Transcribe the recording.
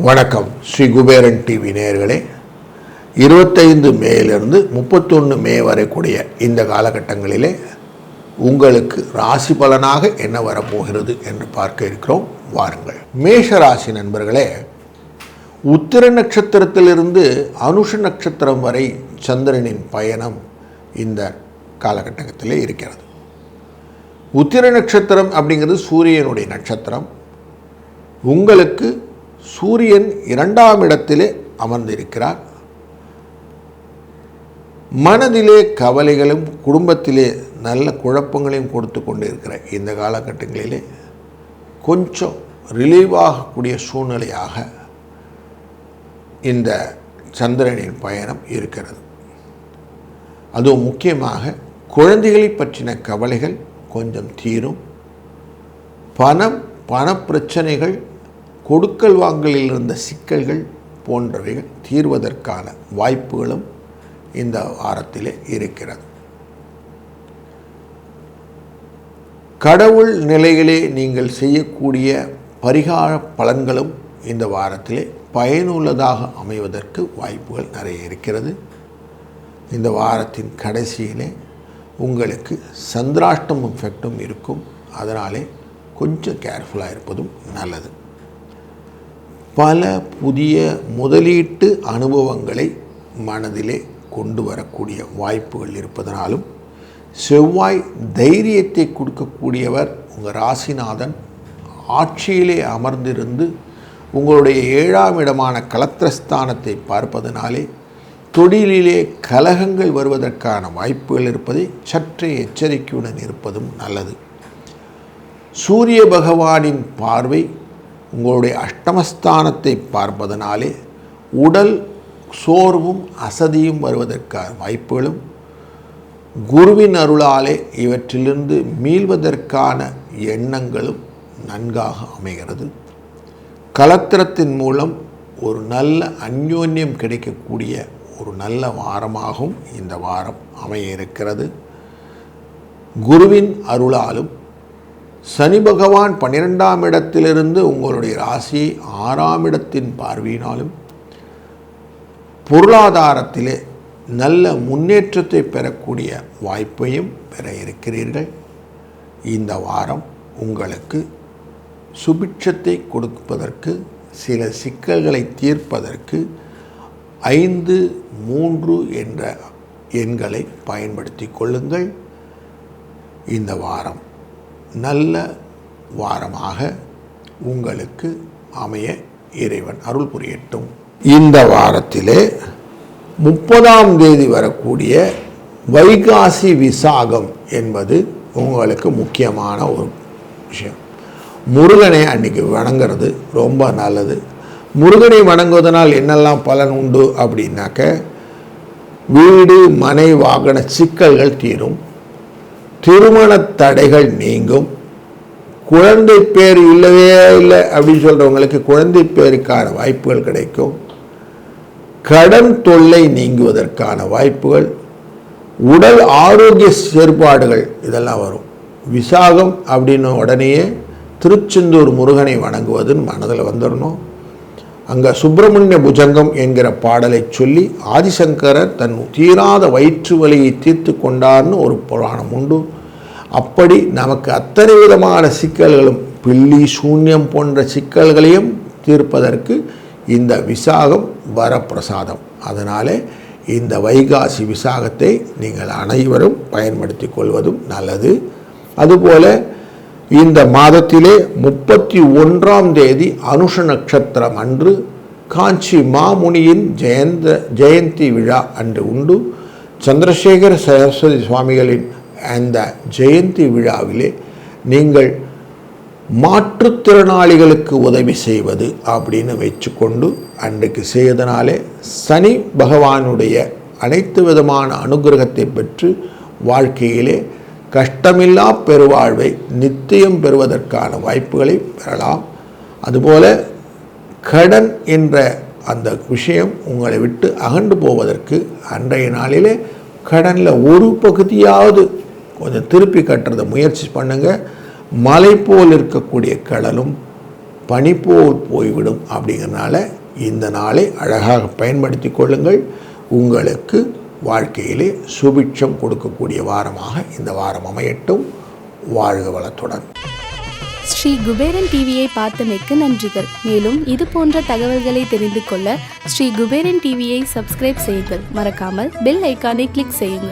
வணக்கம். ஸ்ரீ குபேரன் டிவி நேயர்களே, 25 மேலிருந்து 31 மே வரை கூடிய இந்த காலகட்டங்களிலே உங்களுக்கு ராசி பலனாக என்ன வரப்போகிறது என்று பார்க்க இருக்கிறோம். வாருங்கள். மேஷ ராசி நண்பர்களே, உத்திர நட்சத்திரத்திலிருந்து அனுஷ நட்சத்திரம் வரை சந்திரனின் பயணம் இந்த காலகட்டத்திலே இருக்கிறது. உத்திர நட்சத்திரம் அப்படிங்கிறது சூரியனுடைய நட்சத்திரம். உங்களுக்கு சூரியன் 2ஆம் இடத்திலே அமர்ந்திருக்கிறார். மனதிலே கவலைகளும் குடும்பத்திலே நல்ல குழப்பங்களையும் கொடுத்து கொண்டு இருக்கிற இந்த காலகட்டங்களிலே கொஞ்சம் ரிலீவாகக்கூடிய சூழ்நிலையாக இந்த சந்திரனின் பயணம் இருக்கிறது. அதுவும் முக்கியமாக குழந்தைகளை பற்றின கவலைகள் கொஞ்சம் தீரும். பணப்பிரச்சனைகள், கொடுக்கல் வாங்கலில் இருந்த சிக்கல்கள் போன்றவைகள் தீர்வதற்கான வாய்ப்புகளும் இந்த வாரத்திலே இருக்கிறது. கடவுள் நிலையிலே நீங்கள் செய்யக்கூடிய பரிகார பலன்களும் இந்த வாரத்திலே பயனுள்ளதாக அமைவதற்கு வாய்ப்புகள் நிறைய இருக்கிறது. இந்த வாரத்தின் கடைசியிலே உங்களுக்கு சந்திராஷ்டம் எஃபெக்டும் இருக்கும். அதனாலே கொஞ்சம் கேர்ஃபுல்லாக இருப்பதும் நல்லது. பல புதிய முதலீட்டு அனுபவங்களை மனதிலே கொண்டு வரக்கூடிய வாய்ப்புகள் இருப்பதனாலும், செவ்வாய் தைரியத்தை கொடுக்கக்கூடியவர் உங்கள் ராசிநாதன் ஆட்சியிலே அமர்ந்திருந்து உங்களுடைய 7ஆம் இடமான கலத்திரஸ்தானத்தை பார்ப்பதனாலே தொழிலிலே கலகங்கள் வருவதற்கான வாய்ப்புகள் இருப்பதை சற்றே எச்சரிக்கையுடன் இருப்பதும் நல்லது. சூரிய பகவானின் பார்வை உங்களுடைய அஷ்டமஸ்தானத்தை பார்ப்பதனாலே உடல் சோர்வும் அசதியும் வருவதற்கான வாய்ப்புகளும், குருவின் அருளாலே இவற்றிலிருந்து மீள்வதற்கான எண்ணங்களும் நன்காக அமைகிறது. கலத்திரத்தின் மூலம் ஒரு நல்ல அந்யோன்யம் கிடைக்கக்கூடிய ஒரு நல்ல வாரமாகவும் இந்த வாரம் அமைய இருக்கிறது. குருவின் அருளாலும் சனி பகவான் 12ஆம் இடத்திலிருந்து உங்களுடைய ராசியை 6ஆம் இடத்தின் பார்வையினாலும் பொருளாதாரத்திலே நல்ல முன்னேற்றத்தை பெறக்கூடிய வாய்ப்பையும் பெற இருக்கிறீர்கள். இந்த வாரம் உங்களுக்கு சுபிட்சத்தை கொடுப்பதற்கு, சில சிக்கல்களை தீர்ப்பதற்கு 5, 3 என்ற எண்களை பயன்படுத்தி கொள்ளுங்கள். இந்த வாரம் நல்ல வாரமாக உங்களுக்கு அமைய இறைவன் அருள் புரியட்டும். இந்த வாரத்திலே 30ஆம் தேதி வரக்கூடிய வைகாசி விசாகம் என்பது உங்களுக்கு முக்கியமான ஒரு விஷயம். முருகனை அன்றைக்கி வணங்கிறது ரொம்ப நல்லது. முருகனை வணங்குவதனால் என்னெல்லாம் பலன் உண்டு அப்படின்னாக்க, வீடு மனை வாகன சிக்கல்கள் தீரும், திருமண தடைகள் நீங்கும், குழந்தை பேர் இல்லவே இல்லை அப்படின்னு சொல்கிறவங்களுக்கு குழந்தை பேருக்கான வாய்ப்புகள் கிடைக்கும், கடன் தொல்லை நீங்குவதற்கான வாய்ப்புகள், உடல் ஆரோக்கிய செயற்பாடுகள் இதெல்லாம் வரும். விசாகம் அப்படின்னு உடனேயே திருச்செந்தூர் முருகனை வணங்குவதுன்னு மனதில் வந்துடணும். அங்கே சுப்பிரமணிய புஜங்கம் என்கிற பாடலை சொல்லி ஆதிசங்கரர் தன் தீராத வயிற்று வலியை தீர்த்து கொண்டார்னு ஒரு புராணம் உண்டு. அப்படி நமக்கு அத்தனை விதமான சிக்கல்களும், பில்லி சூன்யம் போன்ற சிக்கல்களையும் தீர்ப்பதற்கு இந்த விசாகம் வரப்பிரசாதம். அதனாலே இந்த வைகாசி விசாகத்தை நீங்கள் அனைவரும் பயன்படுத்தி கொள்வதும் நல்லது. அதுபோல இந்த மாதத்திலே 31ஆம் தேதி அனுஷ நட்சத்திரம் அன்று காஞ்சி மாமுனியின் ஜெயந்தி விழா அன்று உண்டு. சந்திரசேகர சரஸ்வதி சுவாமிகளின் அந்த ஜெயந்தி விழாவிலே நீங்கள் மாற்றுத்திறனாளிகளுக்கு உதவி செய்வது அப்படின்னு வச்சுக்கொண்டு அன்றைக்கு செய்வதனாலே சனி பகவானுடைய அனைத்து விதமான அனுகிரகத்தை பெற்று வாழ்க்கையிலே கஷ்டமில்லா பெருவாழ்வை நித்தியம் பெறுவதற்கான வாய்ப்புகளை பெறலாம். அதுபோல கடன் என்ற அந்த விஷயம் உங்களை விட்டு அகன்று போவதற்கு அன்றைய நாளிலே கடனில் ஒரு பகுதியாவது கொஞ்சம் திருப்பி கட்டுறத முயற்சி பண்ணுங்கள். மலை போல் இருக்கக்கூடிய கடலும் பனி போல் போய்விடும். அப்படிங்கிறனால இந்த நாளை அழகாக பயன்படுத்தி கொள்ளுங்கள். உங்களுக்கு வாழ்க்கையிலே சுபிட்சம் கொடுக்கக்கூடிய வாரமாக இந்த வாரம் அமையட்டும். வாழ்க வளத்துடன். ஸ்ரீ குபேரன் டிவியை பார்த்தமைக்கு நன்றிகள். மேலும் இது போன்ற தகவல்களை தெரிந்து கொள்ள ஸ்ரீ குபேரன் டிவியை சப்ஸ்கிரைப் செய்யுங்கள். மறக்காமல் பெல் ஐக்கானை கிளிக் செய்யுங்கள்.